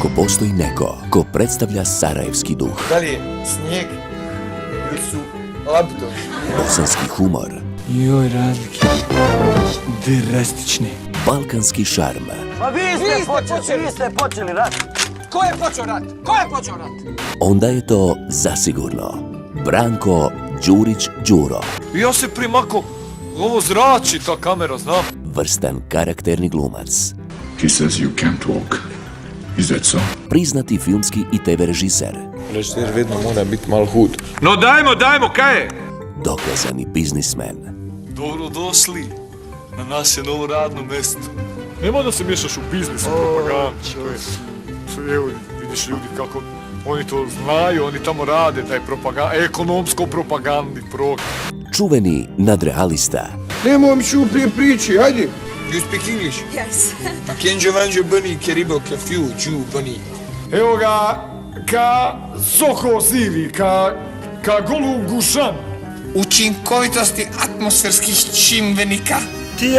Ako postoji neko ko predstavlja sarajevski duh, Da li je snijeg ili su labdovi? bosanski humor, Joj, razlike. Drastične. balkanski šarm, Pa vi ste počeli rat. Ko je počeo rat? Ko je počeo rat? onda je to zasigurno Branko Đurić Đuro. Ja se primako, ovo zrači ta kamera, znam. Vrstan karakterni glumac, He says you can't walk. Is that so? priznati filmski i TV režiser, Režiser vedno mora biti malo hud. No dajmo, kaj je? dokazani biznismen, Dobrodošli na naše novo radno mesto. Nemoj da se miješaš u biznis, u propagandu. Evo, vidiš ljudi kako oni to znaju, oni tamo rade, taj ekonomsko-propagandni program. čuveni nadrealista, Nemoj mi šuplje priči, hajde. You speak English? Yes. Kenjo vanjo bunny, keribo, kafiu, ču bunny. Evo ga, ka soko sivi, ka golub gušan. Učinkovitosti atmosferskih čimbenika. Ti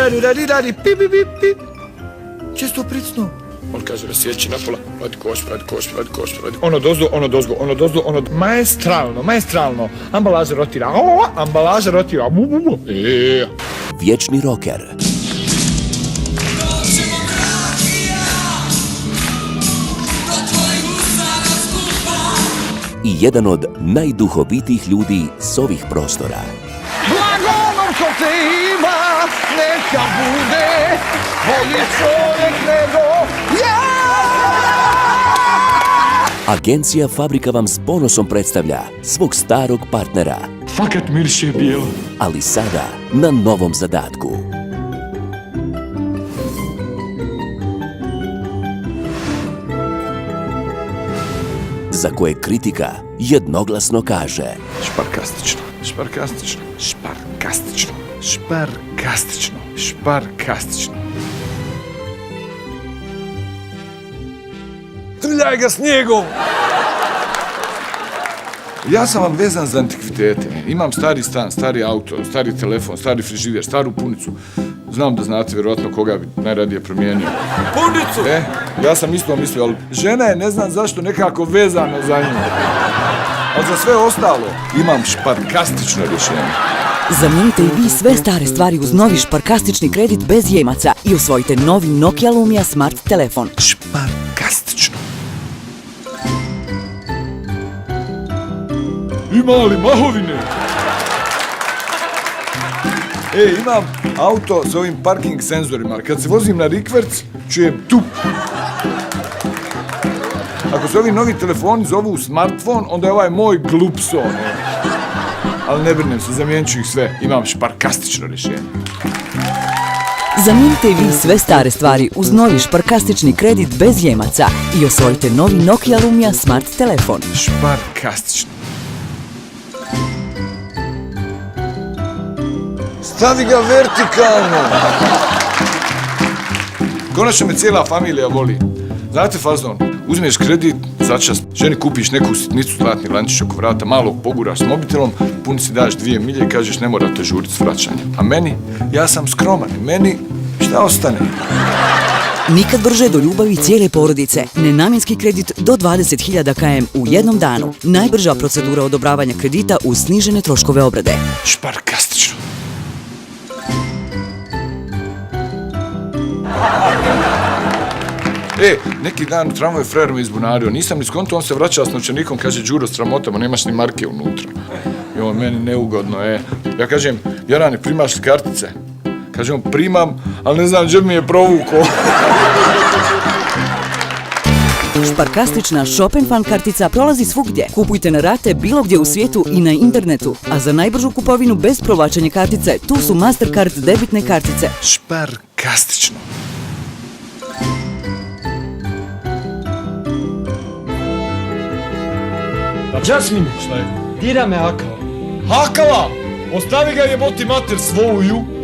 radi, pi. Često pricnu. On kaže, rasjeći napola, radi koš. Ono dozgo, maestralno. Ambalaža rotira, bu. vječni roker, i jedan od najduhovitijih ljudi s ovih prostora. Blagonom ko te ima, neka bude bolji čovjek nego ja. Agencija Fabrika vam s ponosom predstavlja svog starog partnera, Fakat miriše bijelo. ali sada na novom zadatku. Za koje kritika jednoglasno kaže: Šparkastično. Trljaj ga snijegom! Ja sam vam vezan za antikvitete. Imam stari stan, stari auto, stari telefon, stari frižider, staru punicu. Znam da znate vjerojatno koga bi najradije promijenio. Punicu! Ja sam isto mislio, ali žena je ne znam zašto nekako vezana za nju. Ali za sve ostalo imam šparkastično rješenje. Zamijenite i vi sve stare stvari uz novi šparkastični kredit bez jemaca i osvojite novi Nokia Lumia Smart telefon. Šparkastično. Ima li mahovine? Imam auto s ovim parking senzorima. Kad se vozim na rikverc, čujem tup. Ako se ovi novi telefoni zovu smartfon, onda je ovaj moj glupson. Ali ne brinem se, zamijenit ću ih sve. Imam šparkastično rješenje. Zamijenite i vi sve stare stvari uz novi šparkastični kredit bez jemaca i osvojite novi Nokia Lumia Smart telefon. Šparkastično. Stavi ga vertikalno. Konačno me cijela familija voli. Znate fazon, uzmeš kredit, začas, ženi kupiš neku sitnicu, zlatni lančić oko vrata, malo poguraš s mobitelom, punici daš 2 milje i kažeš ne morate žuriti s vraćanjem. A meni, ja sam skroman, meni šta ostane? Nikad brže do ljubavi cijele porodice. Nenamjenski kredit do 20.000 km u jednom danu. Najbrža procedura odobravanja kredita uz snižene troškove obrade. Šparkastično. Neki dan u tramvaju frajer me izbunario, nisam ni skonto, on se vraća s novčanikom, kaže Đuro, sramotama, nemaš ni marke unutra. I on meni neugodno, Ja kažem, Jarane, primaš li kartice? Kaže on, primam, ali ne znam gdje mi je provukao. Šparkastična Shopenfan kartica prolazi svugdje. Kupujte na rate bilo gdje u svijetu i na internetu. A za najbržu kupovinu bez provlačenja kartice, tu su Mastercard debitne kartice. Šparkastično. Jasmine, šta je? Dira me Akava. Hakala! Ostavi ga jeboti mater svoju.